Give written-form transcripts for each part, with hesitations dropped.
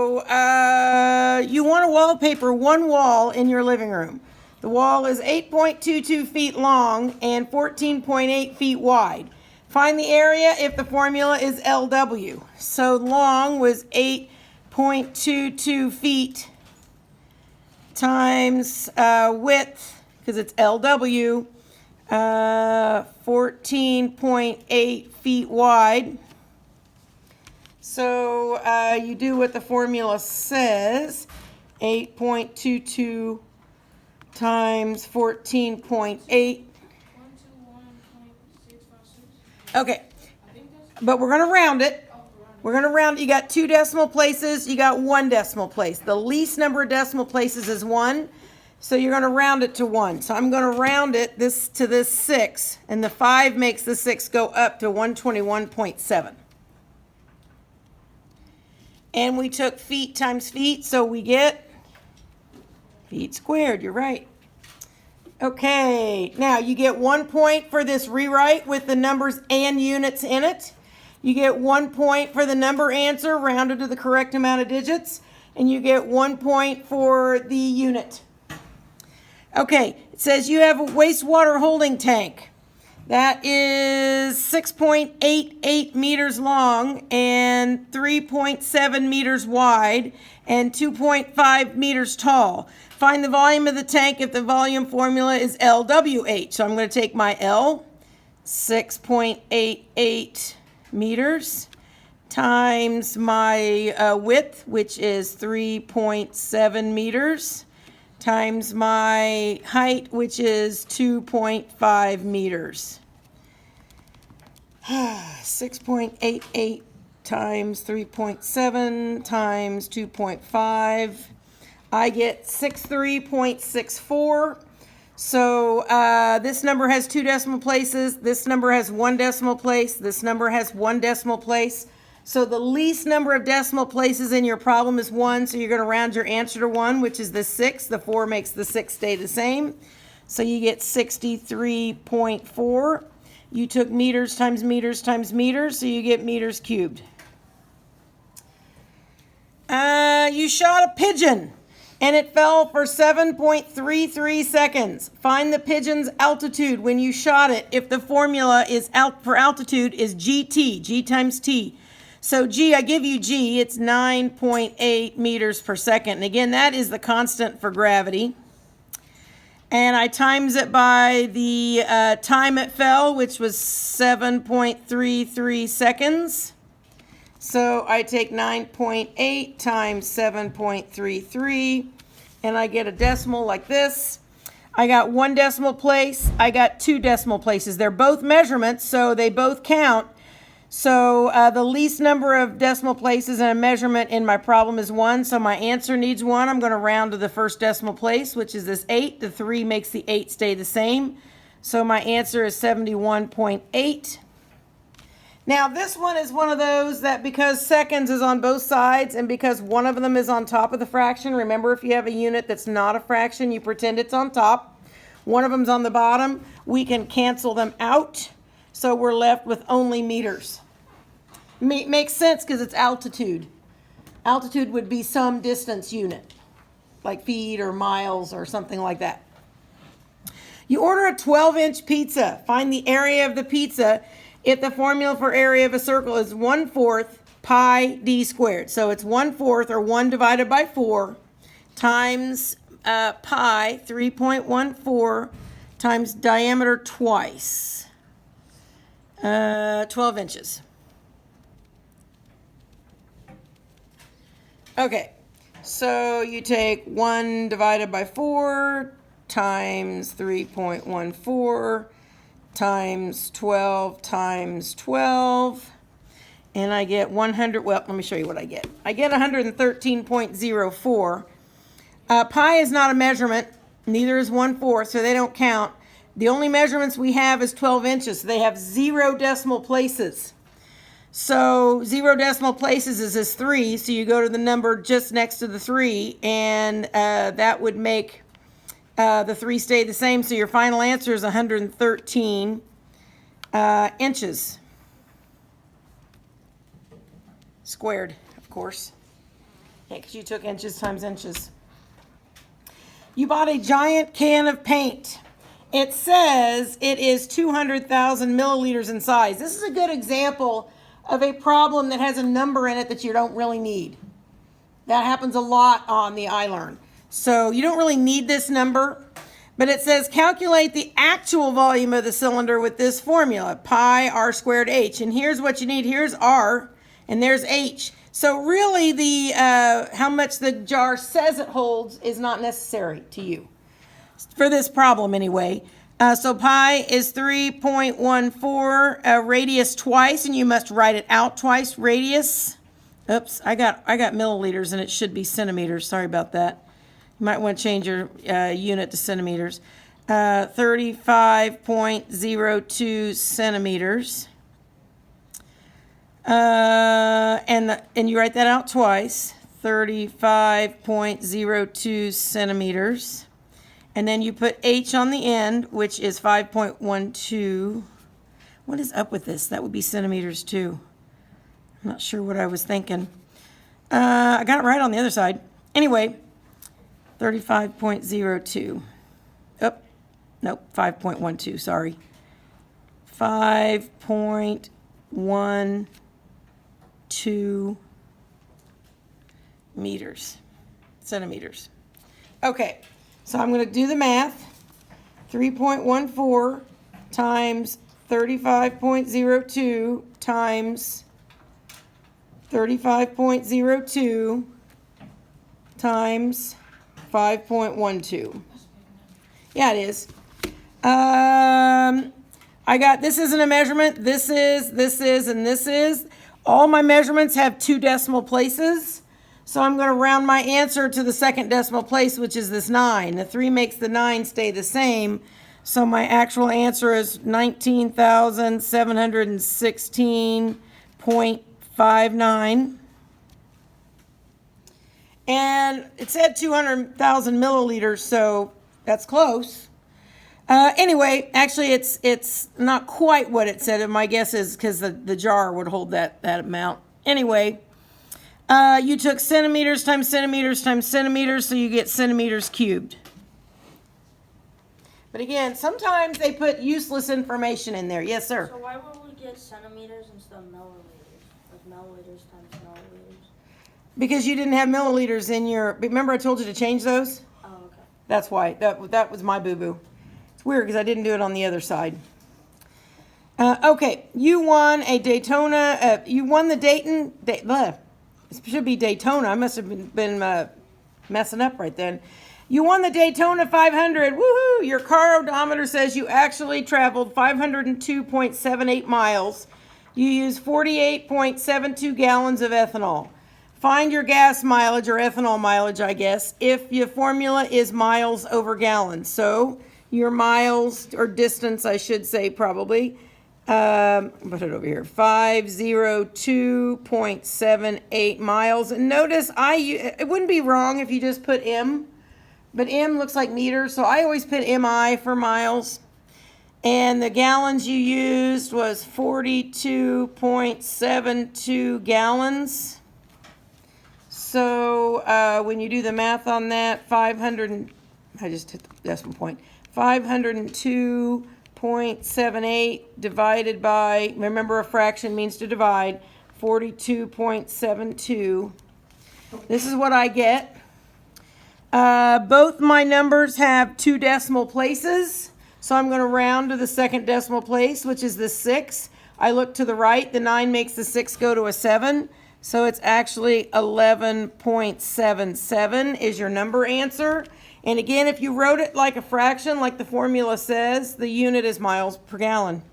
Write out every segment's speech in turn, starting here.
So you want to wallpaper one wall in your living room. The wall is 8.22 feet long and 14.8 feet wide. Find the area if the formula is LW. So long was 8.22 feet times width, because it's LW, 14.8 feet wide. So you do what the formula says, 8.22 times 14.8. Okay, but we're going to round it. We're going to round it. You got 2 decimal places, you got 1 decimal place. The least number of decimal places is 1, so you're going to round it to 1. So I'm going to round it to this 6, and the 5 makes the 6 go up to 121.7. And we took feet times feet, so we get feet squared. You're right. Okay, now you get 1 point for this rewrite with the numbers and units in it. You get 1 point for the number answer rounded to the correct amount of digits, and you get 1 point for the unit. Okay, it says you have a wastewater holding tank. That is 6.88 meters long and 3.7 meters wide and 2.5 meters tall. Find the volume of the tank if the volume formula is LWH. So I'm going to take my L, 6.88 meters, times my width, which is 3.7 meters, times my height, which is 2.5 meters. 6.88 times 3.7 times 2.5. I get 63.64. So this number has 2 decimal places. This number has 1 decimal place. This number has 1 decimal place. So the least number of decimal places in your problem is 1. So you're going to round your answer to 1, which is the 6. The 4 makes the 6 stay the same. So you get 63.4. You took meters times meters times meters, so you get meters cubed. You shot a pigeon, and it fell for 7.33 seconds. Find the pigeon's altitude when you shot it if the formula is for altitude is GT, G times T. So G, I give you G, it's 9.8 meters per second. And again, that is the constant for gravity. And I times it by the time it fell, which was 7.33 seconds. So I take 9.8 times 7.33, and I get a decimal like this. I got 1 decimal place. I got 2 decimal places. They're both measurements, so they both count. So the least number of decimal places in a measurement in my problem is 1, so my answer needs 1. I'm going to round to the first decimal place, which is this 8. The 3 makes the 8 stay the same. So my answer is 71.8. Now this one is one of those that because seconds is on both sides and because one of them is on top of the fraction, remember if you have a unit that's not a fraction, you pretend it's on top. One of them's on the bottom. We can cancel them out. So we're left with only meters. Makes sense because it's altitude. Altitude would be some distance unit, like feet or miles or something like that. You order a 12-inch pizza. Find the area of the pizza if the formula for area of a circle is 1/4 pi d squared. So it's 1/4 or 1 divided by 4 times pi, 3.14 times diameter twice. 12 inches. Okay, so you take 1 divided by 4 times 3.14 times 12 times 12, and I get 100, well, let me show you what I get. I get 113.04. Pi is not a measurement, neither is 1/4, so they don't count. The only measurements we have is 12 inches. So they have 0 decimal places. So 0 decimal places is this 3. So you go to the number just next to the 3, and that would make the 3 stay the same. So your final answer is 113 inches. Squared, of course. because you took inches times inches. You bought a giant can of paint. It says it is 200,000 milliliters in size. This is a good example of a problem that has a number in it that you don't really need. That happens a lot on the iLearn. So you don't really need this number, but it says calculate the actual volume of the cylinder with this formula, pi r squared h. And here's what you need. Here's r, and there's h. So really the how much the jar says it holds is not necessary to you. For this problem anyway. So pi is 3.14, radius twice, and you must write it out twice, radius. Oops, I got milliliters and it should be centimeters. Sorry about that. You might want to change your unit to centimeters. 35.02 centimeters. And you write that out twice. 35.02 centimeters. And then you put H on the end, which is 5.12. What is up with this? That would be centimeters too. I'm not sure what I was thinking. I got it right on the other side. Anyway, 35.02. Oh, nope, 5.12, sorry. 5.12 centimeters. Okay, so I'm going to do the math. 3.14 times 35.02 times 35.02 times 5.12. Yeah, it is. I got, this isn't a measurement. This is, and this is. All my measurements have 2 decimal places. So I'm going to round my answer to the second decimal place, which is this 9. The 3 makes the 9 stay the same. So my actual answer is 19,716.59. And it said 200,000 milliliters, so that's close. Anyway, actually, it's not quite what it said. And my guess is because the jar would hold that amount. Anyway, you took centimeters times centimeters times centimeters, so you get centimeters cubed. But again, sometimes they put useless information in there. Yes, sir? So why would we get centimeters instead of milliliters? Like milliliters times milliliters? Because you didn't have milliliters in your... Remember I told you to change those? Oh, okay. That's why. That was my boo-boo. It's weird because I didn't do it on the other side. Okay, you won a Daytona... you won the Dayton... It should be Daytona. I must have been messing up right then. You won the Daytona 500. Woohoo! Your car odometer says you actually traveled 502.78 miles. You used 48.72 gallons of ethanol. Find your gas mileage, or ethanol mileage, I guess, if your formula is miles over gallons. So your miles, or distance, I should say, probably. Put it over here. 502.78 miles. And notice it wouldn't be wrong if you just put M. But M looks like meters, so I always put MI for miles. And the gallons you used was 42.72 gallons. So when you do the math on that, I just hit the decimal point. 502.78 divided by, remember a fraction means to divide, 42.72. This is what I get. Both my numbers have 2 decimal places, so I'm going to round to the second decimal place, which is the 6. I look to the right, the 9 makes the 6 go to a 7, so it's actually 11.77 is your number answer. And again, if you wrote it like a fraction, like the formula says, the unit is miles per gallon.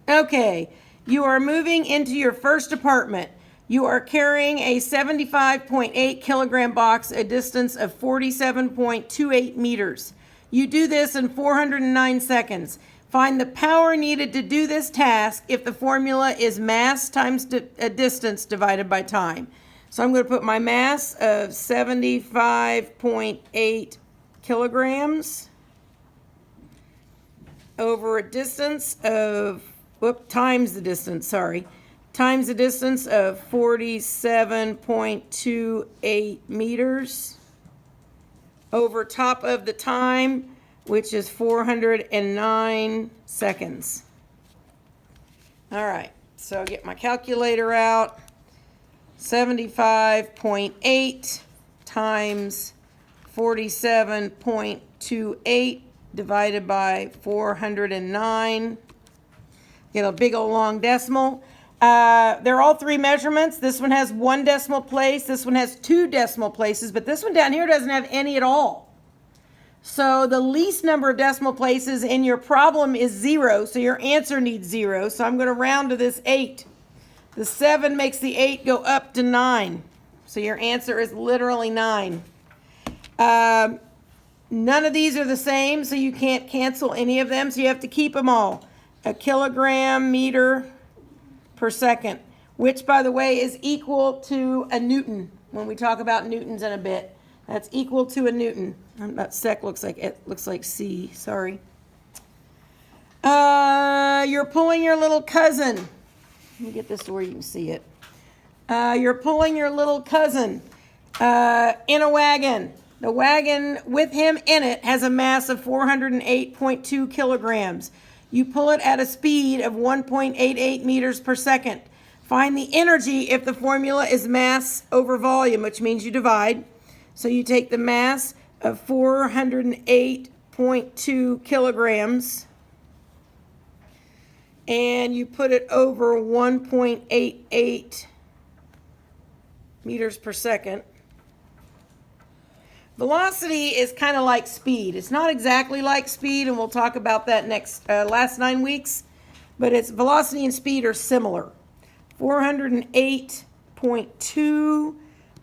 Okay, you are moving into your first apartment. You are carrying a 75.8 kilogram box a distance of 47.28 meters. You do this in 409 seconds. Find the power needed to do this task if the formula is mass times distance divided by time. So I'm going to put my mass of 75.8 kilograms. over a distance of, times the distance, sorry. Times the distance of 47.28 meters over top of the time, which is 409 seconds. All right, so I'll get my calculator out. 75.8 times 47.28 divided by 409. Get a big old long decimal. They're all three measurements. This one has 1 decimal place. This one has 2 decimal places, but this one down here doesn't have any at all. So the least number of decimal places in your problem is 0, so your answer needs 0. So I'm going to round to this 8. The 7 makes the 8 go up to 9. So your answer is literally 9. None of these are the same, so you can't cancel any of them, so you have to keep them all. A kilogram meter per second, which, by the way, is equal to a Newton. When we talk about newtons in a bit, that's equal to a Newton. That sec looks like C. Sorry. You're pulling your little cousin. Let me get this to where you can see it. You're pulling your little cousin in a wagon. The wagon with him in it has a mass of 408.2 kilograms. You pull it at a speed of 1.88 meters per second. Find the energy if the formula is mass over volume, which means you divide. So you take the mass of 408.2 kilograms and you put it over 1.88 meters per second. Velocity is kind of like speed. It's not exactly like speed, and we'll talk about that last 9 weeks, but it's velocity and speed are similar. 408.2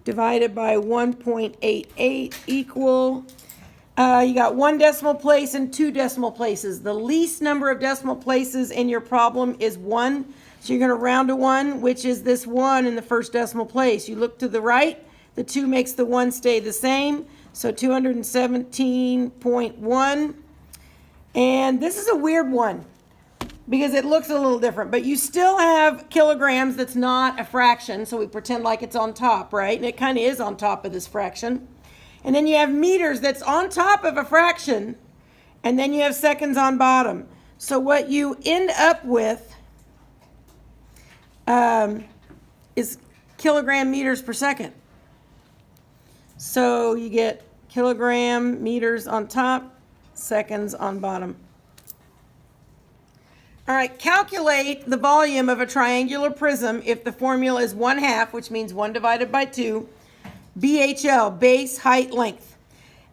divided by 1.88 equal, you got 1 decimal place and 2 decimal places. The least number of decimal places in your problem is 1, so you're going to round to 1, which is this 1 in the first decimal place. You look to the right, the 2 makes the 1 stay the same. So 217.1, and this is a weird one because it looks a little different, but you still have kilograms that's not a fraction, so we pretend like it's on top, right? And it kind of is on top of this fraction. And then you have meters that's on top of a fraction, and then you have seconds on bottom. So what you end up with is kilogram meters per second. So you get kilogram meters on top, seconds on bottom. All right, calculate the volume of a triangular prism if the formula is 1/2, which means 1 divided by 2, BHL, base, height, length.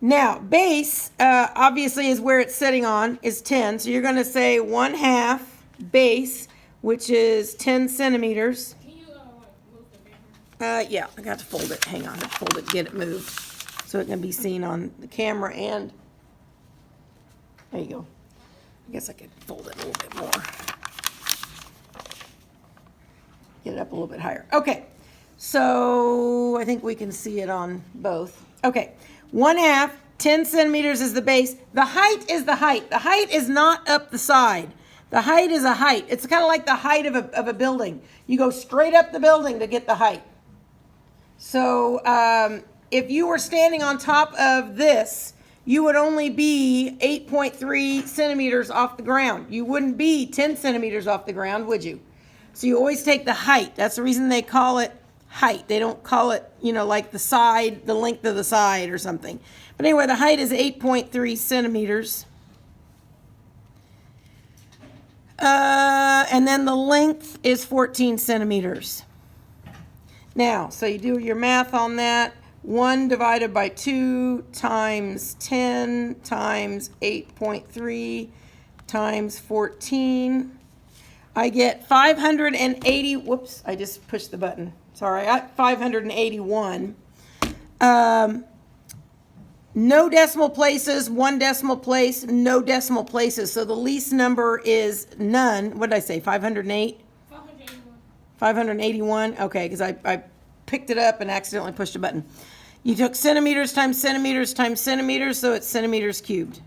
Now, base, obviously, is where it's sitting on, is 10. So you're going to say 1/2 base, which is 10 centimeters. Yeah, I got to fold it. Hang on, fold it, get it moved, so it can be seen on the camera. And there you go. I guess I could fold it a little bit more. Get it up a little bit higher. Okay, so I think we can see it on both. Okay, 1/2, 10 centimeters is the base. The height is the height. The height is not up the side. The height is a height. It's kind of like the height of a building. You go straight up the building to get the height. So if you were standing on top of this, you would only be 8.3 centimeters off the ground. You wouldn't be 10 centimeters off the ground, would you? So you always take the height. That's the reason they call it height. They don't call it, like the side, the length of the side or something. But anyway, the height is 8.3 centimeters. And then the length is 14 centimeters. Now, so you do your math on that. 1 divided by 2 times 10 times 8.3 times 14. I get 580, whoops, I just pushed the button. Sorry, I got 581. No decimal places, 1 decimal place, no decimal places. So the least number is none. What did I say, 508? 581, okay, because I picked it up and accidentally pushed a button. You took centimeters times centimeters times centimeters, so it's centimeters cubed.